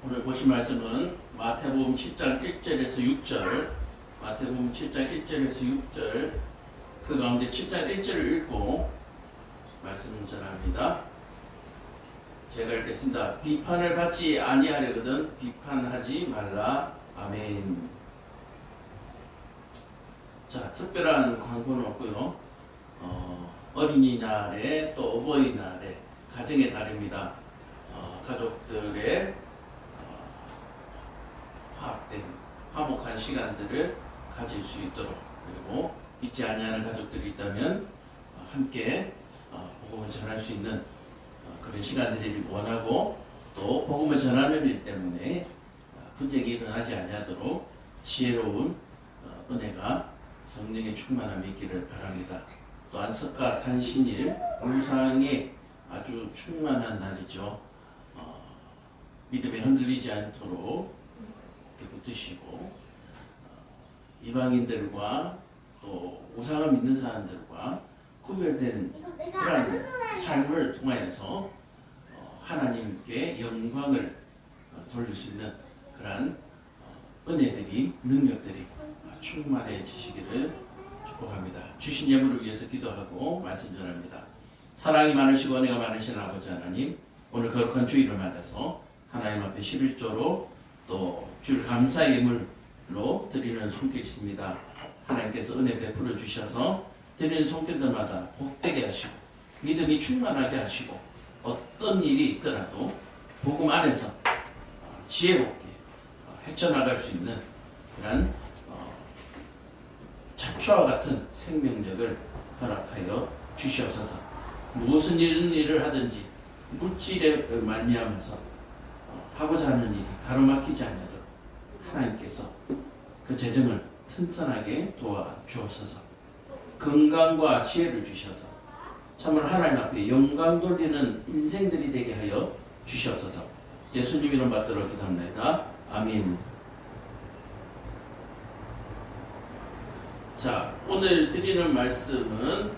오늘 보실 말씀은 마태복음 7장 1절에서 6절, 마태복음 7장 1절에서 6절, 그 가운데 7장 1절을 읽고 말씀을 전합니다. 제가 읽겠습니다. 비판을 받지 아니하려거든 비판하지 말라. 아멘. 자, 특별한 광고는 없고요. 어린이날에 또 어버이날에 가정의 달입니다. 가족들의 화합된 화목한 시간들을 가질 수 있도록, 그리고 믿지 아니하는 가족들이 있다면 함께 복음을 전할 수 있는 그런 시간들을 원하고, 또 복음을 전하는 일 때문에 분쟁이 일어나지 아니하도록 지혜로운 은혜가 성령의 충만함이 있기를 바랍니다. 또한 석가 탄신일 우상에 아주 충만한 날이죠. 믿음에 흔들리지 않도록 이렇게 붙드시고, 이방인들과 또 우상을 믿는 사람들과 구별된 그런 삶을 통하여서 하나님께 영광을 돌릴 수 있는 그러한 은혜들이, 능력들이 충만해지시기를 축복합니다. 주신 예물을 위해서 기도하고 말씀 전합니다. 사랑이 많으시고 은혜가 많으신 아버지 하나님, 오늘 거룩한 주일을 맞아서 하나님 앞에 11조로 또 주일 감사의 예물로 드리는 손길이 있습니다. 하나님께서 은혜 베풀어 주셔서 드리는 손길들마다 복되게 하시고 믿음이 충만하게 하시고, 어떤 일이 있더라도 복음 안에서 지혜롭게 헤쳐나갈 수 있는 그런 잡초와 같은 생명력을 허락하여 주시옵소서. 무슨 일을 하든지 물질에 말미암아서 하고자 하는 일이 가로막히지 않도록 하나님께서 그 재정을 튼튼하게 도와주옵소서. 건강과 지혜를 주셔서 참으로 하나님 앞에 영광 돌리는 인생들이 되게 하여 주시옵소서. 예수님 이름 받들어 기도합니다. 아멘. 자, 오늘 드리는 말씀은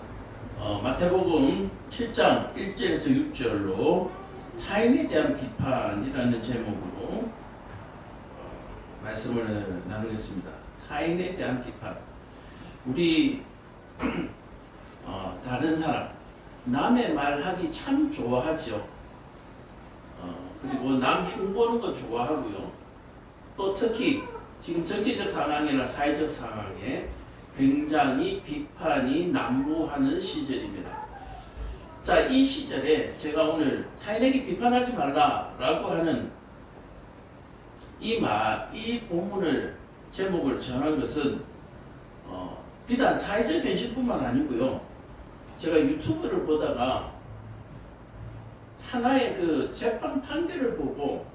마태복음 7장 1절에서 6절로 타인에 대한 비판이라는 제목으로 말씀을 나누겠습니다. 타인에 대한 비판. 우리 다른 사람, 남의 말하기 참 좋아하죠. 그리고 남 흉보는 거 좋아하고요. 또 특히 지금 정치적 상황이나 사회적 상황에 굉장히 비판이 난무하는 시절입니다. 자, 이 시절에 제가 오늘 타인에게 비판하지 말라라고 하는 이 본문을 제목을 정한 것은 비단 사회적 현실뿐만 아니고요. 제가 유튜브를 보다가 하나의 그 재판 판결을 보고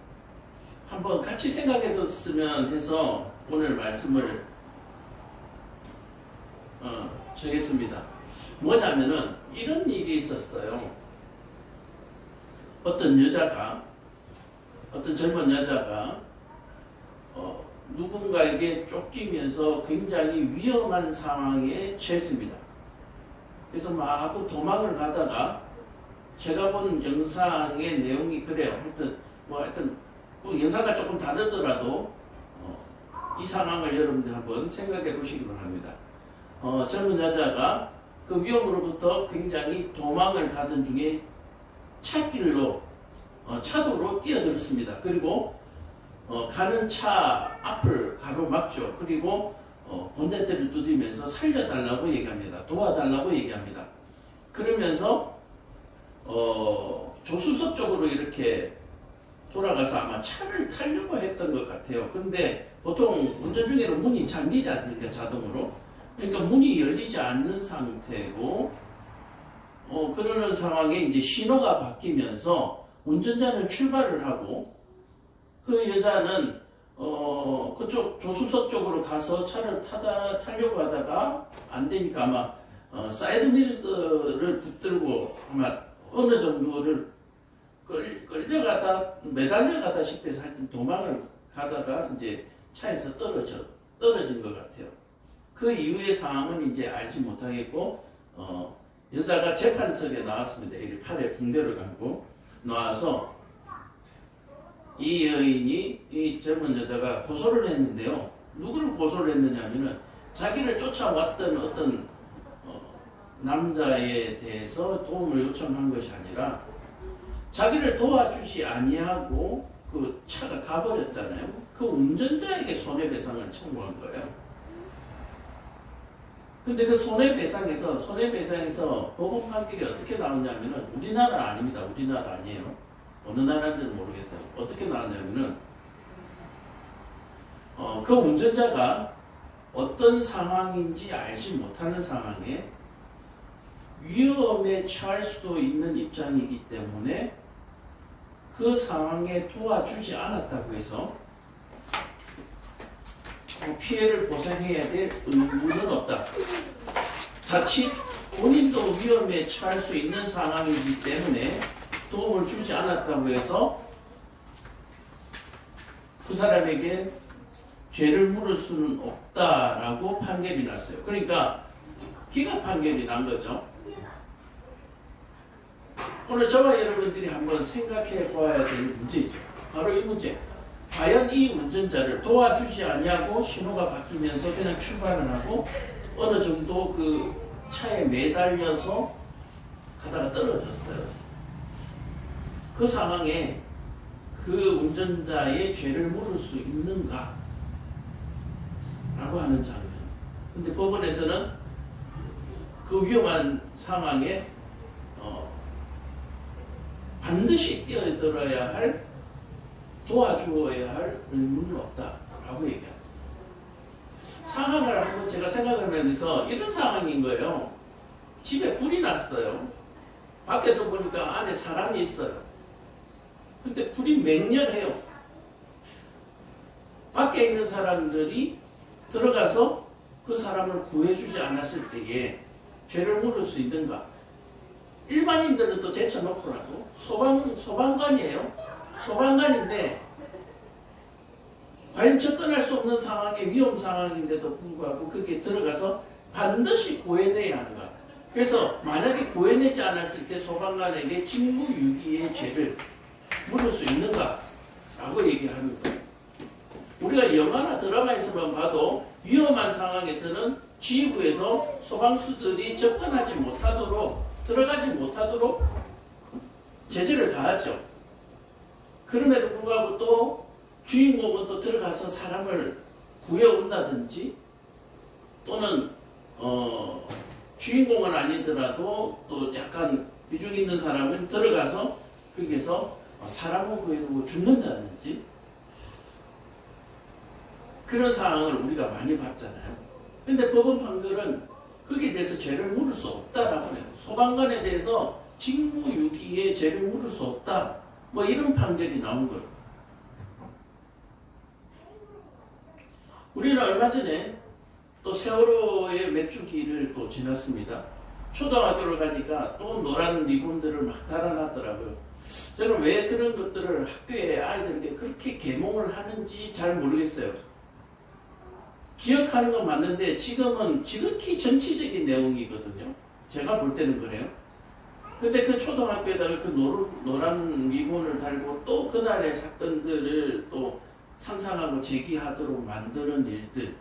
한번 같이 생각해뒀으면 해서 오늘 말씀을 정했습니다. 뭐냐면은 이런 일이 있었어요. 어떤 젊은 여자가 누군가에게 쫓기면서 굉장히 위험한 상황에 처했습니다. 그래서 마구 도망을 가다가, 제가 본 영상의 내용이 그래요. 하여튼 그 영상과 조금 다르더라도 이 상황을 여러분들 한번 생각해 보시기 바랍니다. 젊은 여자가 그 위험으로부터 굉장히 도망을 가던 중에 차도로 뛰어들었습니다. 그리고 가는 차 앞을 가로막죠. 그리고 본네트를 두드리면서 살려달라고 얘기합니다. 도와달라고 얘기합니다. 그러면서 조수석 쪽으로 이렇게 돌아가서 아마 차를 타려고 했던 것 같아요. 근데 보통 운전 중에는 문이 잠기지 않습니까? 자동으로. 그러니까 문이 열리지 않는 상태고, 그러는 상황에 이제 신호가 바뀌면서 운전자는 출발을 하고, 그 여자는 그쪽 조수석 쪽으로 가서 차를 타려고 하다가 안 되니까 아마 사이드 미러를 붙들고 아마 어느 정도를 매달려가다시피 해서 하여튼 도망을 가다가 이제 차에서 떨어진 것 같아요. 그 이후의 상황은 이제 알지 못하겠고, 여자가 재판석에 나왔습니다. 이 팔에 붕대를 감고 나와서 이 여인이 이 젊은 여자가 고소를 했는데요. 누구를 고소를 했느냐면은 자기를 쫓아왔던 어떤 남자에 대해서 도움을 요청한 것이 아니라 자기를 도와주지 아니하고 그 차가 가버렸잖아요. 그 운전자에게 손해배상을 청구한 거예요. 근데 그 손해배상에서 법원 판결이 어떻게 나오냐면은 우리나라 아닙니다. 우리나라 아니에요. 어느 나라인지는 모르겠어요. 어떻게 나왔냐면은 그 운전자가 어떤 상황인지 알지 못하는 상황에 위험에 처할 수도 있는 입장이기 때문에 그 상황에 도와주지 않았다고 해서 피해를 보상해야 될 의무는 없다. 자칫 본인도 위험에 처할 수 있는 상황이기 때문에 도움을 주지 않았다고 해서 그 사람에게 죄를 물을 수는 없다라고 판결이 났어요. 그러니까 기각 판결이 난 거죠. 오늘 저와 여러분들이 한번 생각해 봐야 될 문제죠. 바로 이 문제. 과연 이 운전자를 도와주지 않냐고 신호가 바뀌면서 그냥 출발을 하고 어느 정도 그 차에 매달려서 가다가 떨어졌어요. 그 상황에 그 운전자의 죄를 물을 수 있는가? 라고 하는 장면. 근데 법원에서는 그 위험한 상황에 반드시 뛰어들어야 할, 도와주어야 할 의무는 없다라고 얘기합니다. 상황을 한번 제가 생각하면서 이런 상황인 거예요. 집에 불이 났어요. 밖에서 보니까 안에 사람이 있어요. 근데 불이 맹렬해요. 밖에 있는 사람들이 들어가서 그 사람을 구해주지 않았을 때에 죄를 물을 수 있는가? 일반인들은 또 제쳐놓고라도 소방관이에요. 소방관인데 과연 접근할 수 없는 상황에 위험 상황인데도 불구하고 거기에 들어가서 반드시 구해내야 하는가? 그래서 만약에 구해내지 않았을 때 소방관에게 직무유기의 죄를 물을 수 있는가? 라고 얘기하는 거예요. 우리가 영화나 드라마에서만 봐도 위험한 상황에서는 지휘부에서 소방수들이 접근하지 못하도록, 들어가지 못하도록 제재를 가하죠. 그럼에도 불구하고 또 주인공은 또 들어가서 사람을 구해온다든지 또는 주인공은 아니더라도 또 약간 비중 있는 사람은 들어가서 거기에서 사람을 구해두고 죽는다든지 그런 상황을 우리가 많이 봤잖아요. 근데 법원 판결은 거기에 대해서 죄를 물을 수 없다라고 해요. 소방관에 대해서 직무유기에 죄를 물을 수 없다. 뭐 이런 판결이 나온 거예요. 우리는 얼마 전에 또 세월호의 메추기를 또 지났습니다. 초등학교를 가니까 또 노란 리본들을 막 달아놨더라고요. 저는 왜 그런 것들을 학교에 아이들에게 그렇게 계몽을 하는지 잘 모르겠어요. 기억하는 건 맞는데 지금은 지극히 정치적인 내용이거든요. 제가 볼 때는 그래요. 근데 그 초등학교에다가 그 노란 리본을 달고 또 그날의 사건들을 또 상상하고 제기하도록 만드는 일들.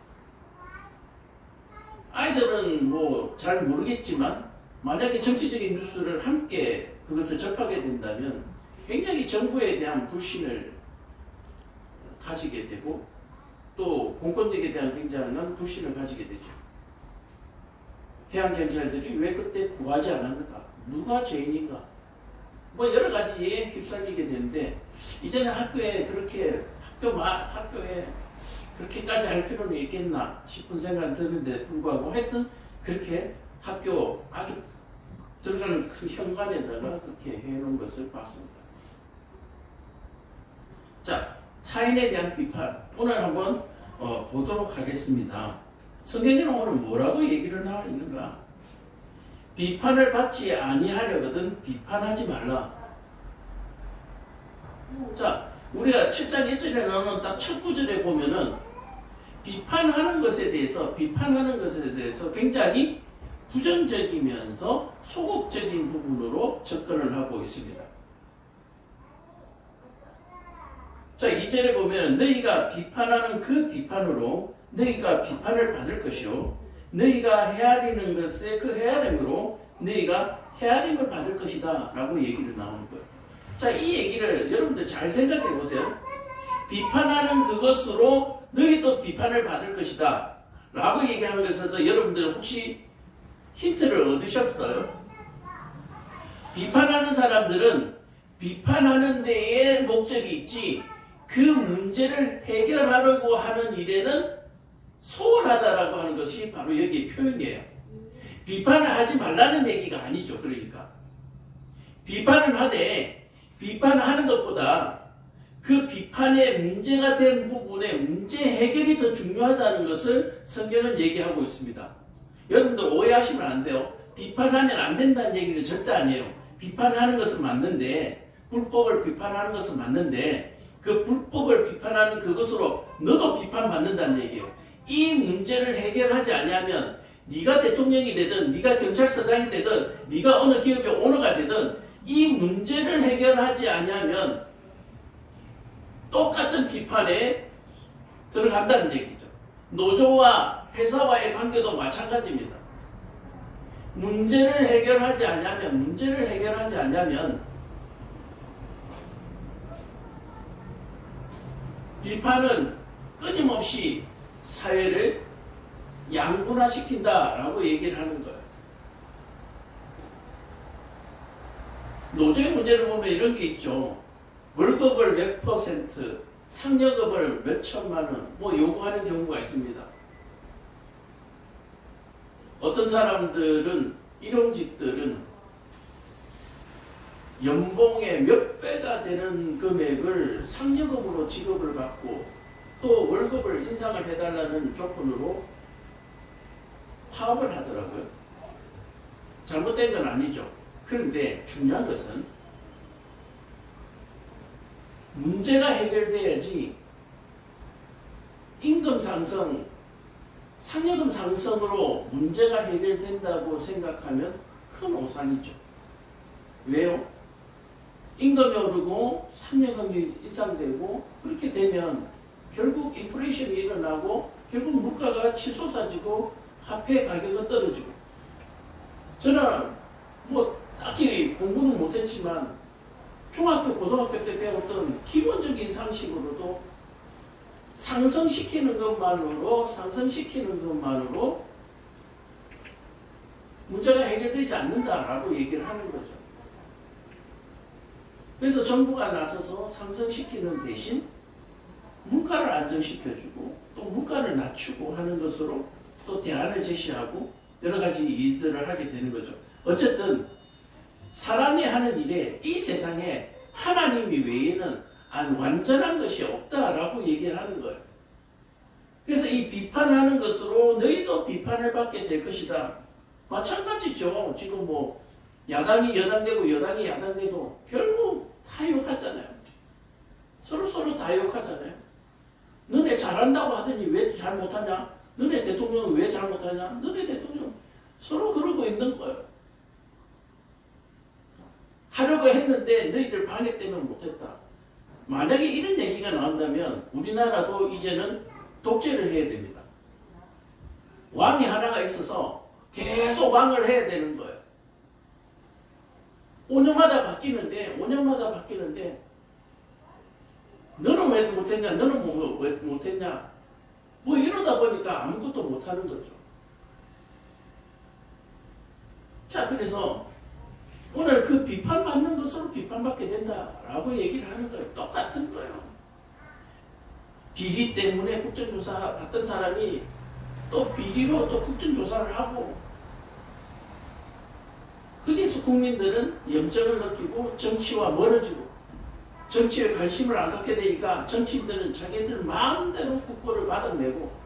아이들은 뭐 잘 모르겠지만 만약에 정치적인 뉴스를 함께 그것을 접하게 된다면 굉장히 정부에 대한 불신을 가지게 되고 또 공권력에 대한 굉장한 불신을 가지게 되죠. 해양경찰들이 왜 그때 구하지 않았는가? 누가 죄인인가? 뭐 여러 가지에 휩쓸리게 되는데 이제는 학교에 그렇게까지 할 필요는 있겠나 싶은 생각이 드는데 불구하고 하여튼 그렇게 학교 아주 들어가는 그 현관에다가 그렇게 해놓은 것을 봤습니다. 자, 타인에 대한 비판 오늘 한번 보도록 하겠습니다. 성경에는 오늘 뭐라고 얘기를 나와 있는가? 비판을 받지 아니하려거든 비판하지 말라. 자, 우리가 7장 1절에 나오는 딱 첫 구절에 보면은 비판하는 것에 대해서 굉장히 부정적이면서 소극적인 부분으로 접근을 하고 있습니다. 자, 2절에 보면 너희가 비판하는 그 비판으로 너희가 비판을 받을 것이요 너희가 헤아리는 것에 그 헤아림으로 너희가 헤아림을 받을 것이다 라고 얘기를 나오는 거예요. 자, 이 얘기를 여러분들 잘 생각해 보세요. 비판하는 그것으로 너희도 비판을 받을 것이다 라고 얘기하는 것에서 여러분들 혹시 힌트를 얻으셨어요? 비판하는 사람들은 비판하는 데에 목적이 있지 그 문제를 해결하려고 하는 일에는 소홀하다라고 하는 것이 바로 여기의 표현이에요. 비판을 하지 말라는 얘기가 아니죠. 그러니까 비판을 하되 비판을 하는 것보다 그 비판의 문제가 된 부분의 문제 해결이 더 중요하다는 것을 성경은 얘기하고 있습니다. 여러분들 오해하시면 안 돼요. 비판하면 안 된다는 얘기는 절대 아니에요. 비판하는 것은 맞는데 불법을 비판하는 것은 맞는데 그 불법을 비판하는 그것으로 너도 비판받는다는 얘기예요. 이 문제를 해결하지 않으면 네가 대통령이 되든 네가 경찰서장이 되든 네가 어느 기업의 오너가 되든 이 문제를 해결하지 않으면 똑같은 비판에 들어간다는 얘기죠. 노조와 회사와의 관계도 마찬가지입니다. 문제를 해결하지 않으면 비판은 끊임없이 사회를 양분화시킨다라고 얘기를 하는 거예요. 노조의 문제를 보면 이런 게 있죠. 월급을 몇 %, 상여금을 몇 천만 원, 요구하는 경우가 있습니다. 어떤 사람들은, 일용직들은 연봉의 몇 배가 되는 금액을 상여금으로 지급을 받고 또 월급을 인상을 해달라는 조건으로 파업을 하더라고요. 잘못된 건 아니죠. 그런데 중요한 것은 문제가 해결돼야지 임금 상승, 상여금 상승으로 문제가 해결된다고 생각하면 큰 오산이죠. 왜요? 임금이 오르고 상여금이 인상되고 그렇게 되면 결국 인플레이션이 일어나고 결국 물가가 치솟아지고 화폐 가격은 떨어지고 저는 딱히 공부는 못했지만 중학교, 고등학교 때 배웠던 기본적인 상식으로도 상승시키는 것만으로 문제가 해결되지 않는다라고 얘기를 하는 거죠. 그래서 정부가 나서서 상승시키는 대신 물가를 안정시켜주고 또 물가를 낮추고 하는 것으로 또 대안을 제시하고 여러 가지 일들을 하게 되는 거죠. 어쨌든 사람이 하는 일에 이 세상에 하나님이 외에는 완전한 것이 없다라고 얘기를 하는 거예요. 그래서 이 비판하는 것으로 너희도 비판을 받게 될 것이다. 마찬가지죠. 지금 야당이 여당되고 여당이 야당돼도 결국 다 욕하잖아요. 서로 다 욕하잖아요. 너네 잘한다고 하더니 왜 잘 못하냐? 너네 대통령은 왜 잘 못하냐? 너네 대통령 서로 그러고 있는 거예요. 하려고 했는데 너희들 방해 때문에 못했다. 만약에 이런 얘기가 나온다면 우리나라도 이제는 독재를 해야 됩니다. 왕이 하나가 있어서 계속 왕을 해야 되는 거예요. 5년마다 바뀌는데 너는 왜 못했냐? 너는 왜 못했냐? 이러다 보니까 아무것도 못하는 거죠. 자, 그래서 오늘 그 비판받는 것으로 비판받게 된다라고 얘기를 하는 거예요. 똑같은 거예요. 비리 때문에 국정조사 받던 사람이 또 비리로 또 국정조사를 하고 거기서 국민들은 염증을 느끼고 정치와 멀어지고 정치에 관심을 안 갖게 되니까 정치인들은 자기들 마음대로 국고를 받아내고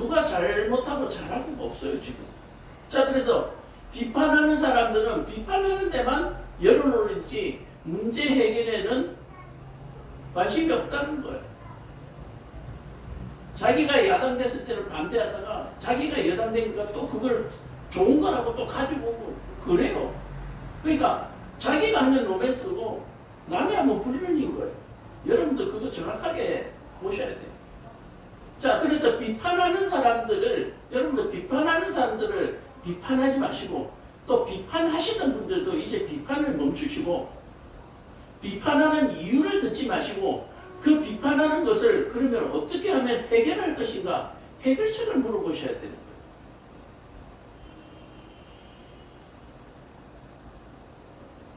누가 잘못하고 잘하고가 없어요 지금. 자, 그래서 비판하는 사람들은 비판하는 데만 열을 올리지 문제 해결에는 관심이 없다는 거예요. 자기가 야당 됐을 때는 반대하다가 자기가 여당 되니까 또 그걸 좋은 거라고 또 가지고 오고 그래요. 그러니까 자기가 하는 로맨스고 남이 하면 불륜인 거예요. 여러분들 그거 정확하게 보셔야 돼요. 자, 그래서 여러분들 비판하는 사람들을 비판하지 마시고, 또 비판하시던 분들도 이제 비판을 멈추시고, 비판하는 이유를 듣지 마시고, 그 비판하는 것을 그러면 어떻게 하면 해결할 것인가, 해결책을 물어보셔야 되는 거예요.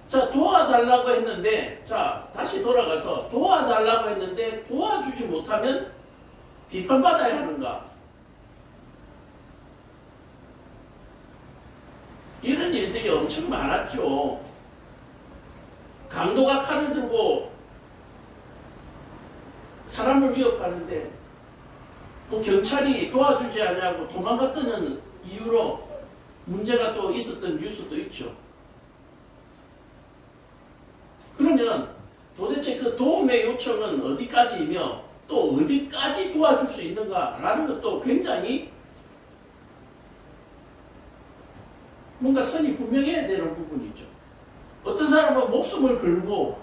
자, 도와달라고 했는데, 자, 다시 돌아가서 도와달라고 했는데 도와주지 못하면 비판받아야 하는가? 이런 일들이 엄청 많았죠. 강도가 칼을 들고 사람을 위협하는데 또 경찰이 도와주지 않냐고 도망갔다는 이유로 문제가 또 있었던 뉴스도 있죠. 그러면 도대체 그 도움의 요청은 어디까지이며 또 어디까지 도와줄 수 있는가라는 것도 굉장히 뭔가 선이 분명해야 되는 부분이죠. 어떤 사람은 목숨을 걸고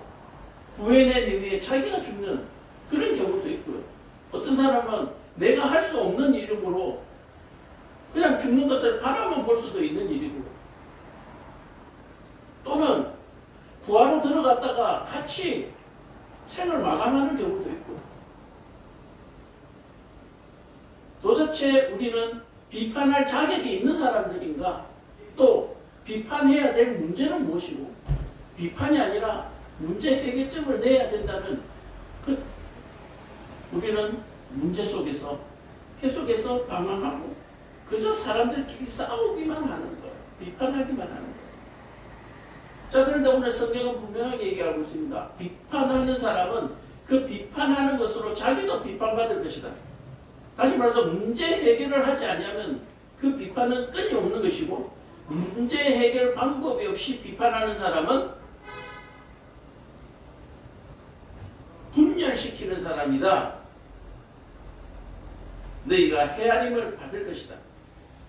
구해낸 이후에 자기가 죽는 그런 경우도 있고요. 어떤 사람은 내가 할 수 없는 이름으로 그냥 죽는 것을 바라만 볼 수도 있는 일이고, 또는 구하러 들어갔다가 같이 생을 마감하는 경우도 있고. 도대체 우리는 비판할 자격이 있는 사람들인가? 또 비판해야 될 문제는 무엇이고, 비판이 아니라 문제 해결점을 내야 된다는 우리는 문제 속에서 계속해서 방황하고 그저 사람들끼리 싸우기만 하는 거예요. 비판하기만 하는 거예요. 자, 그런데 오늘 성경은 분명하게 얘기하고 있습니다. 비판하는 사람은 그 비판하는 것으로 자기도 비판받을 것이다. 다시 말해서 문제 해결을 하지 않으면 그 비판은 끈이 없는 것이고, 문제 해결 방법이 없이 비판하는 사람은 분열시키는 사람이다. 너희가 헤아림을 받을 것이다.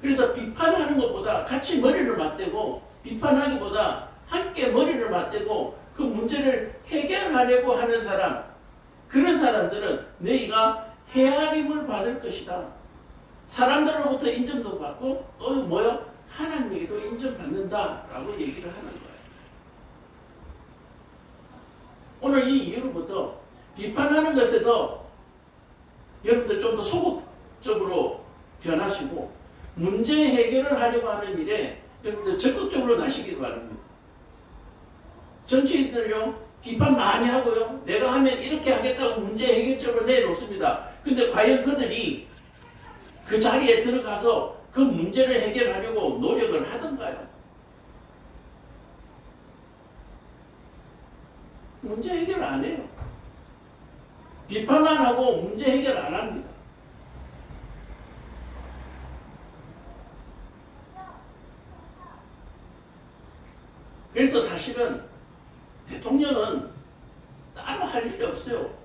그래서 비판하는 것보다 같이 머리를 맞대고, 비판하기보다 함께 머리를 맞대고 그 문제를 해결하려고 하는 사람, 그런 사람들은 너희가 헤아림을 받을 것이다. 사람들로부터 인정도 받고 또 뭐요? 하나님에게도 인정받는다라고 얘기를 하는 거예요. 오늘 이 이유로부터 비판하는 것에서 여러분들 좀 더 소극적으로 변하시고 문제 해결을 하려고 하는 일에 여러분들 적극적으로 나시길 바랍니다. 정치인들요, 비판 많이 하고요, 내가 하면 이렇게 하겠다고 문제 해결책을 내놓습니다. 근데 과연 그들이 그 자리에 들어가서 그 문제를 해결하려고 노력을 하던가요? 문제 해결 안 해요. 비판만 하고 문제 해결 안 합니다. 그래서 사실은 대통령은 따로 할 일이 없어요.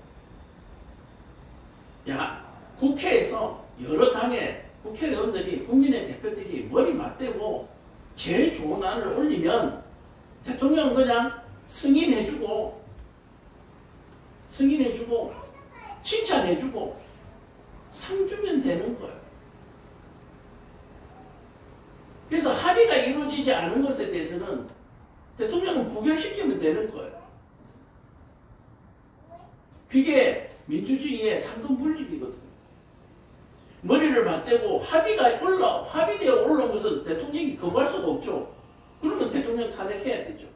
국회에서 여러 당의 국회의원들이, 국민의 대표들이 머리 맞대고 제일 좋은 안을 올리면 대통령은 그냥 승인해주고 칭찬해주고 상 주면 되는 거예요. 그래서 합의가 이루어지지 않은 것에 대해서는 대통령은 부결시키면 되는 거예요. 그게 민주주의의 상권분립이거든요. 머리를 맞대고 합의되어 올라온 것은 대통령이 거부할 수가 없죠. 그러면 대통령 탄핵해야 되죠.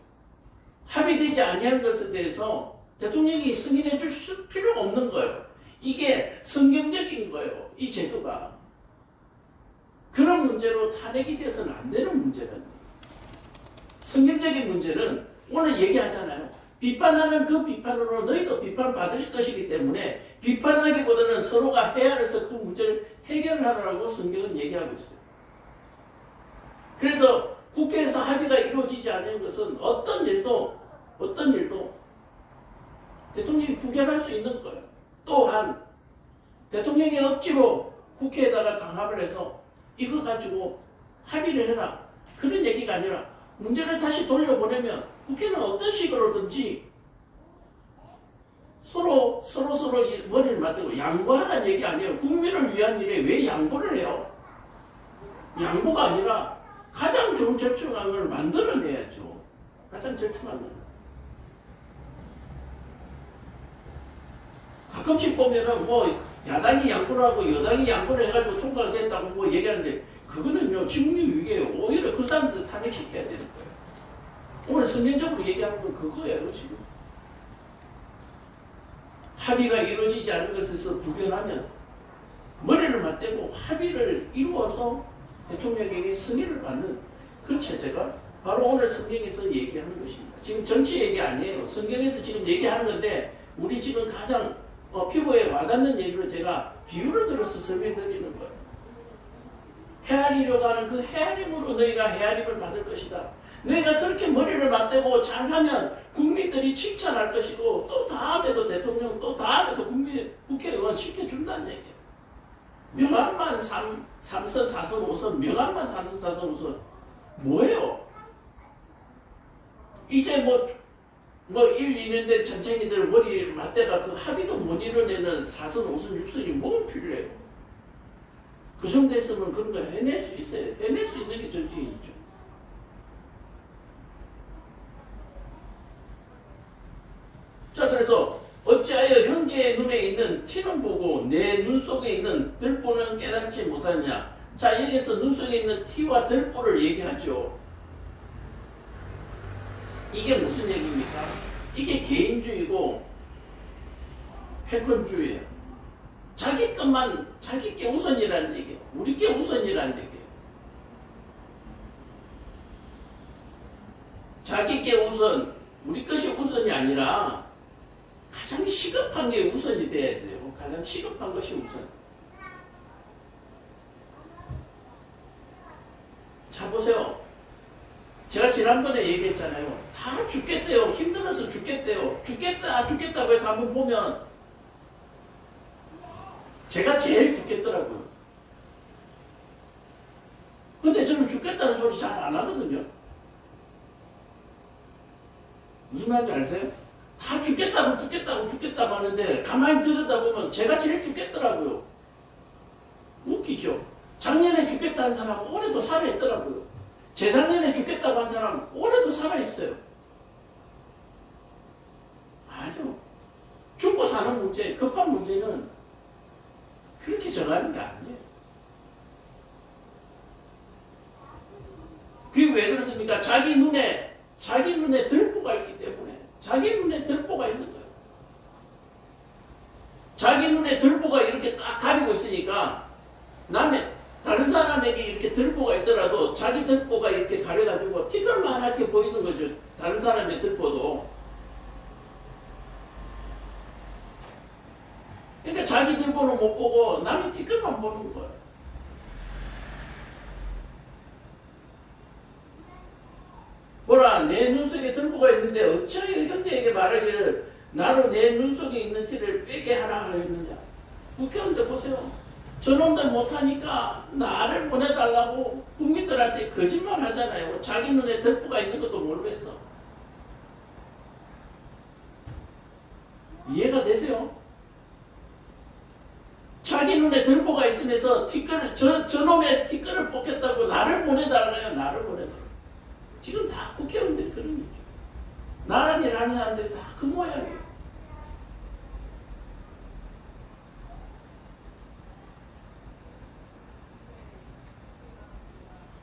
합의되지 아니한 것에 대해서 대통령이 승인해 줄 필요가 없는 거예요. 이게 성경적인 거예요. 이 제도가. 그런 문제로 탄핵이 되어서는 안 되는 문제라는 거예요. 성경적인 문제는 오늘 얘기하잖아요. 비판하는 그 비판으로 너희도 비판받으실 것이기 때문에 비판하기보다는 서로가 헤아려서 그 문제를 해결하라고 성경은 얘기하고 있어요. 그래서 국회에서 합의가 이루어지지 않은 것은 어떤 일도 대통령이 부결할 수 있는 거예요. 또한 대통령이 억지로 국회에다가 강압을 해서 이거 가지고 합의를 해라, 그런 얘기가 아니라 문제를 다시 돌려보내면 국회는 어떤 식으로든지 서로 머리를 맞대고 양보하라는 얘기 아니에요. 국민을 위한 일에 왜 양보를 해요? 양보가 아니라 가장 좋은 절충안을 만들어내야죠. 가장 절충안을. 가끔씩 보면은 뭐 야당이 양보를 하고 여당이 양보를 해가지고 통과가 됐다고 뭐 얘기하는데 그거는요 직무유 위기예요. 오히려 그 사람들 탄핵시켜야 되는 거예요. 오늘 선정적으로 얘기하는 건 그거예요 지금. 합의가 이루어지지 않은 것에서 부결하면 머리를 맞대고 합의를 이루어서 대통령에게 승인을 받는 그 체제가 바로 오늘 성경에서 얘기하는 것입니다. 지금 정치 얘기 아니에요. 성경에서 지금 얘기하는 건데 우리 지금 가장 피부에 와닿는 얘기로 제가 비유를 들어서 설명드리는 거예요. 헤아리려고 하는 그 헤아림으로 너희가 헤아림을 받을 것이다. 너희가 그렇게 머리를 맞대고 잘하면 국민들이 칭찬할 것이고 또 다음에도 대통령 또 다음에도 국회의원 시켜준다는 얘기예요. 명함만 3선 4선 5선 명함만 3선 4선 5선 뭐예요? 이제 뭐 1, 2년 된 전쟁이들 머리를 맞대가 그 합의도 못 이뤄내는 4선 5선 6선이 뭐 필요해요? 그 정도 했으면 그런 거 해낼 수 있어요. 해낼 수 있는 게 정치인이죠. 자, 그래서 어찌하여 형제의 눈에 있는 티는 보고 내 눈 속에 있는 들보는 깨닫지 못하느냐. 자, 여기서 눈 속에 있는 티와 들보를 얘기하죠. 이게 무슨 얘기입니까? 이게 개인주의고 패권주의예요. 자기 것만, 자기 게 우선이라는 얘기예요. 우리 게 우선이라는 얘기예요. 자기 게 우선, 우리 것이 우선이 아니라 가장 시급한 게 우선이 돼야 돼요. 가장 시급한 것이 우선. 자, 보세요. 제가 지난번에 얘기했잖아요. 다 죽겠대요. 힘들어서 죽겠대요. 죽겠다고 해서 한번 보면 제가 제일 죽겠더라고요. 근데 저는 죽겠다는 소리 잘 안 하거든요. 무슨 말인지 아세요? 다 죽겠다고 하는데 가만히 들여다보면 제가 제일 죽겠더라고요. 웃기죠? 작년에 죽겠다 한 사람은 올해도 살아있더라고요. 재작년에 죽겠다고 한 사람은 올해도 살아있어요. 아니요. 죽고 사는 문제, 급한 문제는 그렇게 정하는 게 아니에요. 그게 왜 그렇습니까? 자기 눈에 들보가 있기 때문에. 자기 눈에 들보가 있는 거예요. 자기 눈에 들보가 이렇게 딱 가리고 있으니까 다른 사람에게 이렇게 들보가 있더라도 자기 들보가 이렇게 가려가지고 티끌만하게 보이는 거죠. 다른 사람의 들보도. 그러니까 자기 들보는 못 보고 남의 티끌만 보는 거예요. 보라, 내 눈 속에 들보가 있는데 어찌하여 형제에게 말하기를 나로 내 눈 속에 있는 티를 빼게 하라 하였느냐. 국회의원들 보세요. 저놈들 못하니까 나를 보내달라고 국민들한테 거짓말 하잖아요. 자기 눈에 들보가 있는 것도 모르면서. 이해가 되세요? 자기 눈에 들보가 있으면서 저놈의 티끌을 뽑겠다고 나를 보내달라요. 나를 보내달라요. 지금 다 국회의원들이 그런 거죠. 나란 일 하는 사람들이 다 그 모양이에요.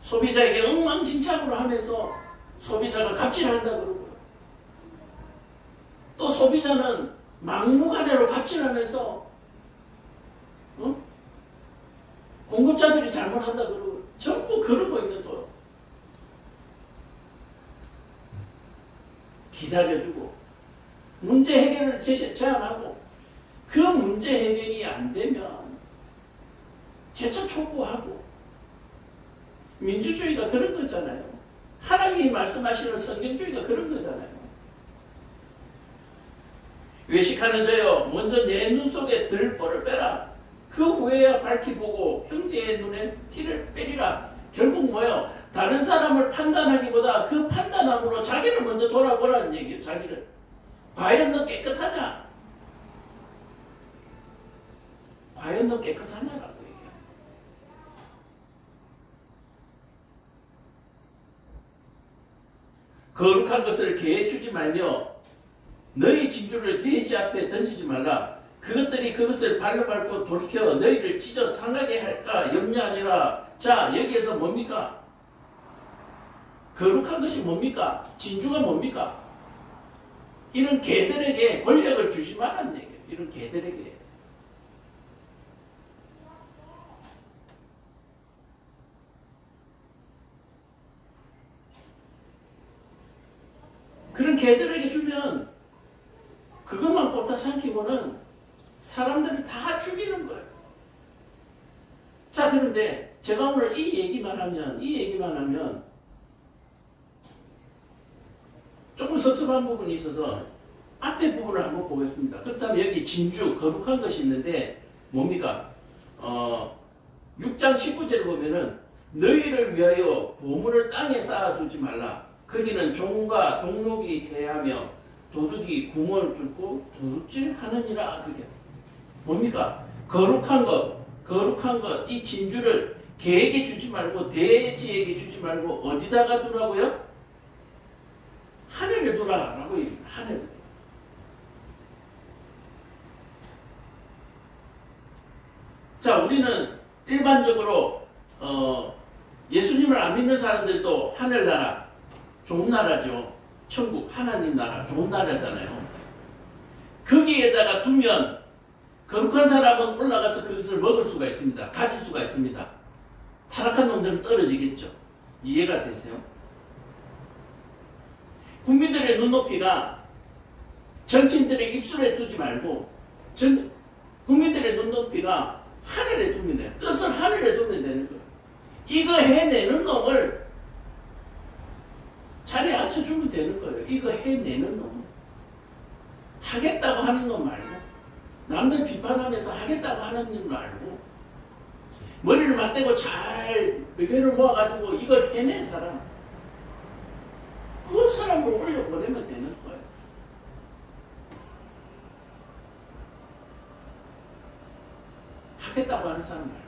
소비자에게 엉망진창으로 하면서 소비자가 갑질한다 그러고요. 또 소비자는 막무가내로 갑질하면서 공급자들이 잘못한다 그러고 전부 그러고 있는 거예요. 기다려주고 문제 해결을 제안하고 그 문제 해결이 안 되면 재차 촉구하고 민주주의가 그런 거잖아요. 하나님이 말씀하시는 성경주의가 그런 거잖아요. 외식하는 자여 먼저 내 눈 속에 들보를 빼라. 그 후에야 밝히 보고 형제의 눈에 티를 빼리라. 결국 뭐예요? 다른 사람을 판단하기보다 그 판단함으로 자기를 먼저 돌아보라는 얘기예요. 자기를. 과연 너 깨끗하냐? 과연 너 깨끗하냐라고 얘기해요. 거룩한 것을 개에 주지 말며 너희 진주를 돼지 앞에 던지지 말라. 그것들이 그것을 발로 밟고 돌이켜 너희를 찢어 상하게 할까 염려하니라. 자, 여기에서 뭡니까? 거룩한 것이 뭡니까? 진주가 뭡니까? 이런 개들에게 권력을 주지 말라는 얘기예요. 이런 개들에게. 그런 개들에게 주면 그것만 꼴딱 삼키고는 사람들을 다 죽이는 거예요. 자, 그런데 제가 오늘 이 얘기만 하면 조금 섭섭한 부분이 있어서 앞에 부분을 한번 보겠습니다. 그렇다면 여기 진주, 거룩한 것이 있는데 뭡니까? 6장 19절을 보면은 너희를 위하여 보물을 땅에 쌓아두지 말라. 거기는 종과 동록이 해하며 도둑이 구멍을 뚫고 도둑질하느니라. 그게 뭡니까? 거룩한 것, 이 진주를 개에게 주지 말고 돼지에게 주지 말고 어디다가 두라고요? 하늘에 두라라고 얘기해요. 하늘에. 자, 우리는 일반적으로 예수님을 안 믿는 사람들도 하늘나라, 좋은 나라죠. 천국, 하나님 나라, 좋은 나라잖아요. 거기에다가 두면 거룩한 사람은 올라가서 그것을 먹을 수가 있습니다. 가질 수가 있습니다. 타락한 놈들은 떨어지겠죠. 이해가 되세요? 국민들의 눈높이가 정치인들의 입술에 두지 말고 국민들의 눈높이가 하늘에 두면 돼요. 뜻을 하늘에 두면 되는 거예요. 이거 해내는 놈을 자리에 앉혀주면 되는 거예요. 이거 해내는 놈. 하겠다고 하는 놈 말고, 남들 비판하면서 하겠다고 하는 놈 말고, 머리를 맞대고 잘 의견을 모아가지고 이걸 해낸 사람, 그 사람을 올려보내면 되는 거예요. 하겠다고 하는 사람 말고.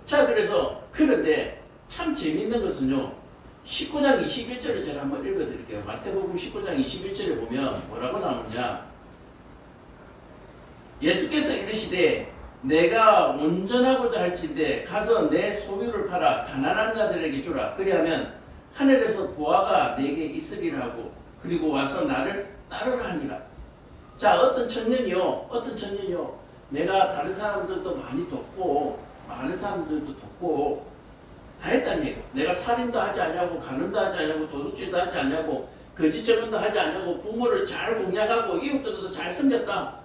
자, 그런데 참 재밌는 것은요, 19장 21절을 제가 한번 읽어드릴게요. 마태복음 19장 21절에 보면 뭐라고 나오느냐. 예수께서 이르시되 내가 온전하고자 할진대 가서 내 소유를 팔아 가난한 자들에게 주라. 그리하면 하늘에서 보화가 내게 있으리라 하고 그리고 와서 나를 따르라 하니라. 자, 어떤 청년이요. 내가 다른 사람들도 많이 돕고 많은 사람들도 돕고 다 했다는 얘기예요. 내가 살인도 하지 않냐고, 간음도 하지 않냐고, 도둑질도 하지 않냐고, 거짓증언도 하지 않냐고, 부모를 잘 공략하고 이웃들도 잘 섬겼다.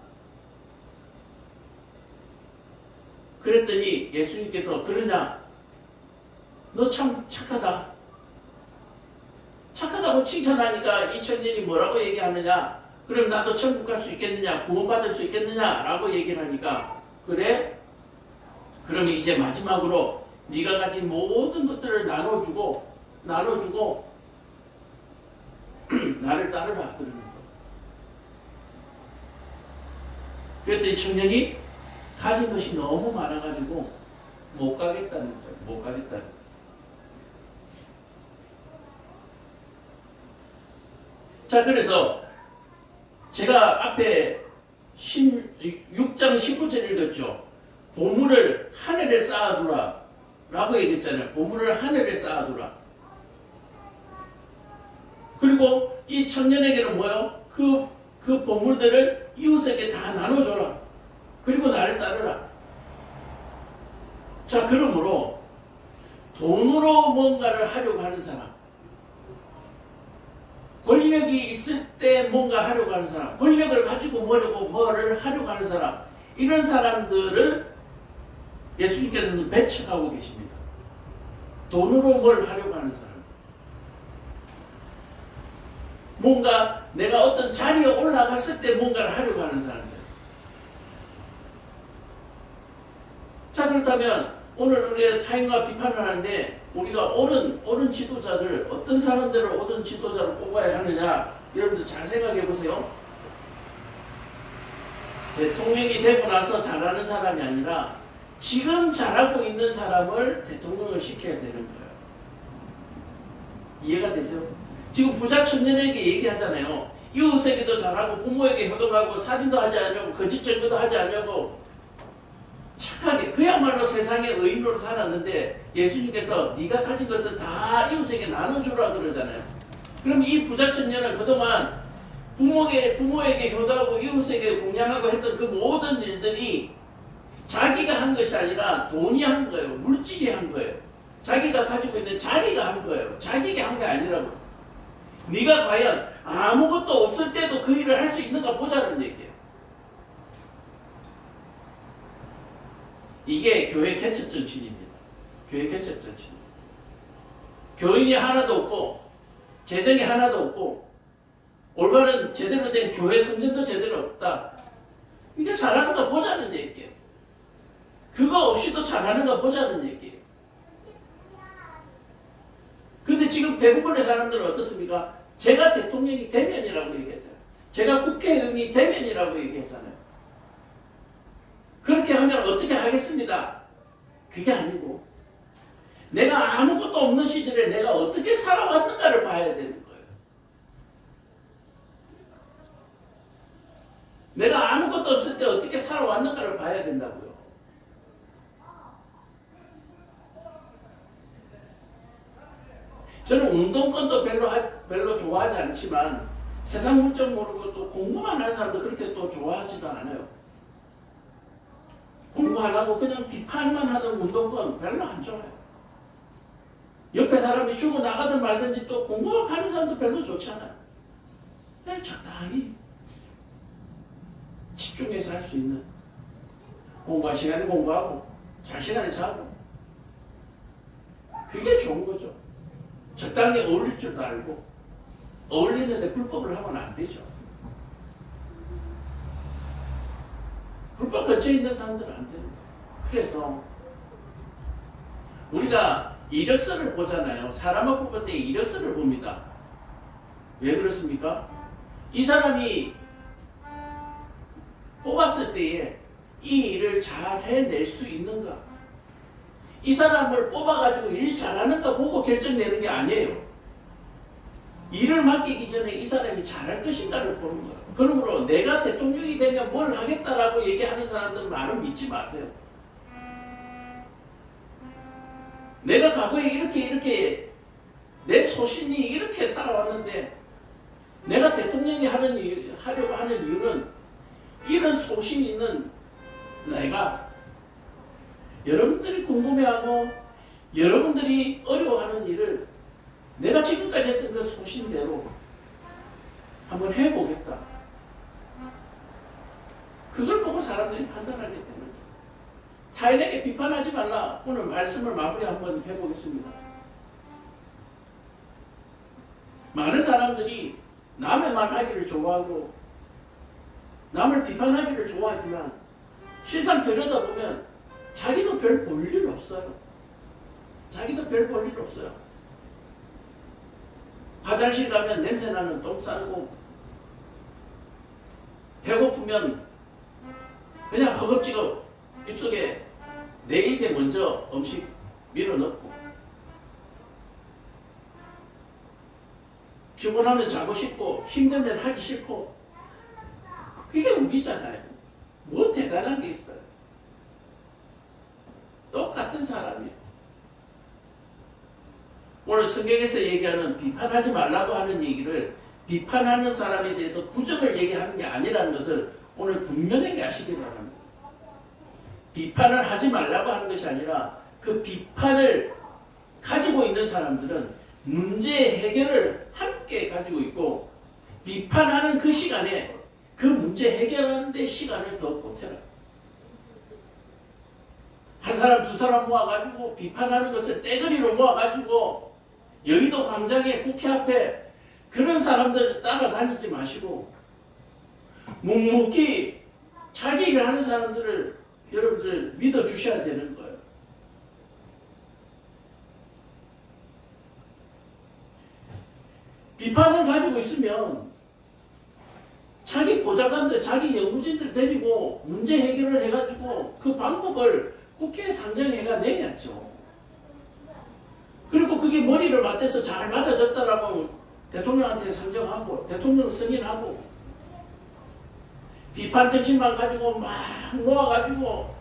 그랬더니 예수님께서 그러냐? 너 참 착하다. 착하다고 칭찬하니까 이 청년이 뭐라고 얘기하느냐? 그럼 나도 천국 갈 수 있겠느냐? 구원받을 수 있겠느냐? 라고 얘기를 하니까 그래? 그러면 이제 마지막으로 네가 가진 모든 것들을 나눠주고 나를 따르라 그러는 거. 그랬더니 청년이 가진 것이 너무 많아가지고 못 가겠다는 거예요. 못 가겠다는 거예요. 자, 그래서 제가 앞에 6장 19절 읽었죠. 보물을 하늘에 쌓아두라 라고 얘기했잖아요. 보물을 하늘에 쌓아두라. 그리고 이 청년에게는 뭐요? 그 보물들을 이웃에게 다 나눠줘라. 그리고 나를 따르라. 자, 그러므로 돈으로 뭔가를 하려고 하는 사람, 권력이 있을 때 뭔가 하려고 하는 사람, 권력을 가지고 뭐를 하려고 하는 사람, 이런 사람들을 예수님께서 배척하고 계십니다. 돈으로 뭘 하려고 하는 사람. 뭔가 내가 어떤 자리에 올라갔을 때 뭔가를 하려고 하는 사람들. 자, 그렇다면 오늘 우리가 타인과 비판을 하는데 우리가 옳은 지도자들, 어떤 사람들을 옳은 지도자로 뽑아야 하느냐, 여러분들 잘 생각해 보세요. 대통령이 되고 나서 잘하는 사람이 아니라 지금 잘하고 있는 사람을 대통령을 시켜야 되는 거예요. 이해가 되세요? 지금 부자 청년에게 얘기하잖아요. 이웃에게도 잘하고 부모에게 효도하고 살인도 하지 않냐고 거짓 증거도 하지 않냐고 착하게 그야말로 세상의 의인으로 살았는데 예수님께서 네가 가진 것을 다 이웃에게 나눠주라 그러잖아요. 그럼 이 부자 청년은 그동안 부모에게 효도하고 이웃에게 공양하고 했던 그 모든 일들이 자기가 한 것이 아니라 돈이 한 거예요. 물질이 한 거예요. 자기가 가지고 있는 자리가 한 거예요. 자기가 한 게 아니라고. 네가 과연 아무것도 없을 때도 그 일을 할 수 있는가 보자는 얘기예요. 이게 교회 개척 정신입니다. 교회 개척 정신. 교인이 하나도 없고 재정이 하나도 없고 올바른 제대로 된 교회 성전도 제대로 없다. 이게 잘하는가 보자는 얘기예요. 그거 없이도 잘하는가 보자는 얘기예요. 근데 지금 대부분의 사람들은 어떻습니까? 제가 대통령이 되면이라고 얘기했잖아요. 제가 국회의원이 되면이라고 얘기했잖아요. 그렇게 하면 어떻게 하겠습니다? 그게 아니고 내가 아무것도 없는 시절에 내가 어떻게 살아왔는가를 봐야 되는 거예요. 내가 아무것도 없을 때 어떻게 살아왔는가를 봐야 된다고요. 저는 운동권도 별로 좋아하지 않지만 세상 물정 모르고 또 공부만 하는 사람도 그렇게 또 좋아하지도 않아요. 공부 안 하고 그냥 비판만 하는 운동권 별로 안 좋아요. 옆에 사람이 죽어나가든 말든지 또 공부만 하는 사람도 별로 좋지 않아요. 그냥 적당히 집중해서 할 수 있는 공부할 시간에 공부하고 잘 시간에 자고 그게 좋은 거죠. 적당히 어울릴 줄도 알고 어울리는데 불법을 하면 안 되죠. 불법 근처에 있는 사람들은 안 되는 거예요. 그래서 우리가 이력서를 보잖아요. 사람을 뽑을 때 이력서를 봅니다. 왜 그렇습니까? 이 사람이 뽑았을 때에 이 일을 잘 해낼 수 있는가? 이 사람을 뽑아가지고 일 잘하는가 보고 결정내는 게 아니에요. 일을 맡기기 전에 이 사람이 잘할 것인가를 보는 거예요. 그러므로 내가 대통령이 되면 뭘 하겠다라고 얘기하는 사람들은 말은 믿지 마세요. 내가 과거에 이렇게 내 소신이 이렇게 살아왔는데 내가 대통령이 하려고 하는 이유는 이런 소신 있는 내가 여러분들이 궁금해하고 여러분들이 어려워하는 일을 내가 지금까지 했던 그 소신대로 한번 해보겠다. 그걸 보고 사람들이 판단하기 때문에 타인에게 비판하지 말라. 오늘 말씀을 마무리 한번 해보겠습니다. 많은 사람들이 남의 말하기를 좋아하고 남을 비판하기를 좋아하지만 실상 들여다보면 자기도 별 볼 일 없어요. 자기도 별 볼 일 없어요. 화장실 가면 냄새나는 똥 싸고 배고프면 그냥 허겁지겁 입속에 내 입에 먼저 음식 밀어넣고 피곤하면 자고 싶고 힘들면 하기 싫고 그게 우리잖아요. 뭐 대단한 게 있어요. 똑같은 사람이에요. 오늘 성경에서 얘기하는 비판하지 말라고 하는 얘기를 비판하는 사람에 대해서 부정을 얘기하는 게 아니라는 것을 오늘 분명하게 아시기 바랍니다. 비판을 하지 말라고 하는 것이 아니라 그 비판을 가지고 있는 사람들은 문제 해결을 함께 가지고 있고 비판하는 그 시간에 그 문제 해결하는 데 시간을 더 보태라. 한 사람 두 사람 모아가지고 비판하는 것을 떼거리로 모아가지고 여의도 광장에 국회 앞에 그런 사람들 따라다니지 마시고 묵묵히 자기 일을 하는 사람들을 여러분들 믿어주셔야 되는 거예요. 비판을 가지고 있으면 자기 보좌관들, 자기 연구진들 데리고 문제 해결을 해가지고 그 방법을 국회에 상정해가 내야죠. 그리고 그게 머리를 맞대서 잘 맞아졌다라고 대통령한테 상정하고 대통령 승인하고 비판 정신만 가지고 막 모아가지고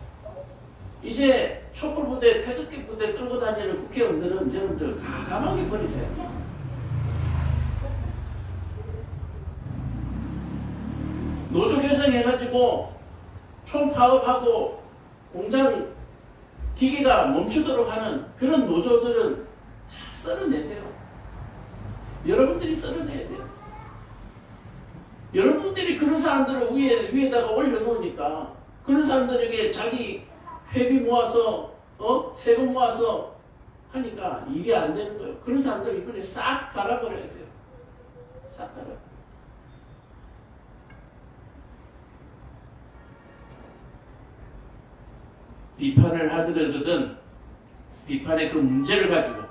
이제 촛불부대, 태극기 부대 끌고 다니는 국회의원들은 여러분들 가감하게 버리세요. 노조 결성해가지고 총파업하고 공장 기계가 멈추도록 하는 그런 노조들은 다 썰어내세요. 여러분들이 썰어내야 돼요. 여러분들이 그런 사람들을 위에다가 올려놓으니까 그런 사람들에게 자기 회비 모아서 세금 모아서 하니까 일이 안 되는 거예요. 그런 사람들 이번에 싹 갈아버려야 돼요. 싹 갈아. 비판을 하더라든 비판의 그 문제를 가지고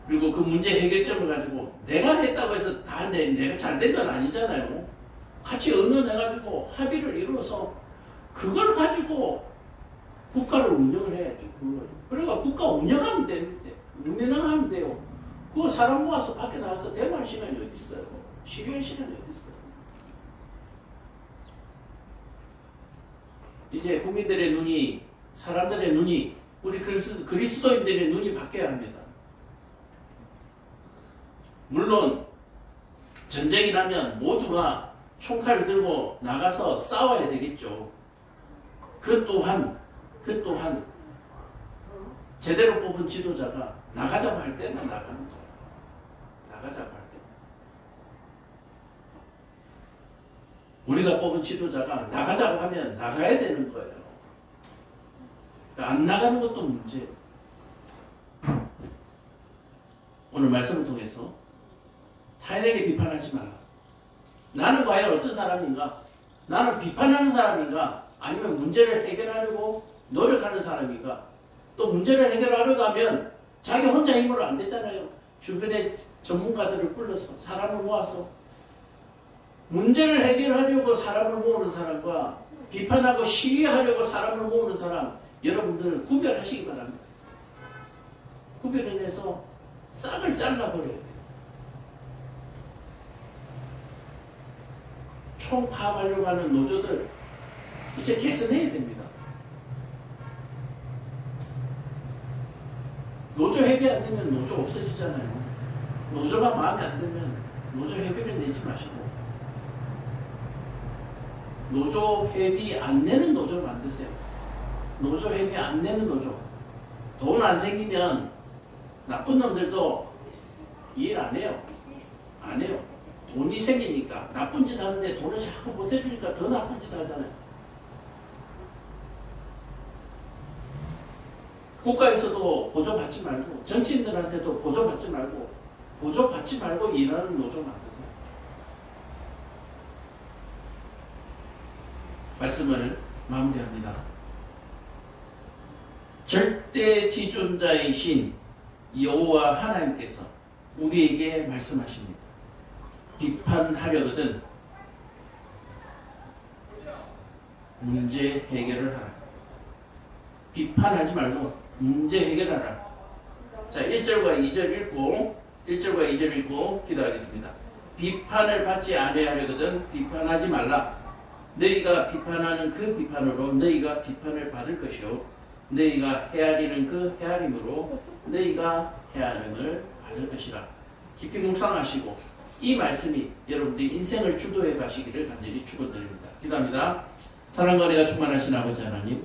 그리고 그 문제 해결점을 가지고 내가 했다고 해서 다 내가 잘 된 건 아니잖아요. 같이 의논해가지고 합의를 이루어서 그걸 가지고 국가를 운영을 해야죠. 그러니까 국가 운영하면 되는데 운영하면 돼요. 그거 사람 모아서 밖에 나가서 대화할 시간이 어디 있어요. 시위할 시간이 어디 있어요. 이제 국민들의 눈이 사람들의 눈이 우리 그리스도인들의 눈이 바뀌어야 합니다. 물론 전쟁이 나면 모두가 총칼을 들고 나가서 싸워야 되겠죠. 그 또한 제대로 뽑은 지도자가 나가자고 할 때만 나가는 거예요. 나가자고 할 때. 우리가 뽑은 지도자가 나가자고 하면 나가야 되는 거예요. 그러니까 안 나가는 것도 문제예요. 오늘 말씀을 통해서 타인에게 비판하지 마라. 나는 과연 어떤 사람인가? 나는 비판하는 사람인가? 아니면 문제를 해결하려고 노력하는 사람인가? 또 문제를 해결하려고 하면 자기 혼자 힘으로 안 되잖아요. 주변에 전문가들을 불러서 사람을 모아서 문제를 해결하려고 사람을 모으는 사람과 비판하고 시위하려고 사람을 모으는 사람 여러분들 구별하시기 바랍니다. 구별해내서 싹을 잘라버려야 돼요. 총파업하려고 하는 노조들 이제 개선해야 됩니다. 노조 협의 안 되면 노조 없어지잖아요. 노조가 마음에 안 들면 노조 협의를 내지 마시고 노조 회비 안 내는 노조 만드세요. 노조 회비 안 내는 노조. 돈 안 생기면 나쁜 놈들도 일 안 해요. 안 해요. 돈이 생기니까 나쁜 짓 하는데 돈을 자꾸 못 해주니까 더 나쁜 짓 하잖아요. 국가에서도 보조받지 말고 정치인들한테도 보조받지 말고 일하는 노조 만드세요. 말씀을 마무리합니다. 절대 지존자이신 여호와 하나님께서 우리에게 말씀하십니다. 비판하려거든 문제 해결을 하라. 비판하지 말고 문제 해결하라. 자, 1절과 2절 읽고 기도하겠습니다. 비판을 받지 아니하려거든 비판하지 말라. 너희가 비판하는 그 비판으로 너희가 비판을 받을 것이요 너희가 헤아리는 그 헤아림으로 너희가 헤아림을 받을 것이라. 깊이 묵상하시고 이 말씀이 여러분들의 인생을 주도해 가시기를 간절히 축원드립니다. 기도합니다. 사랑과 은혜가 충만하신 아버지 하나님,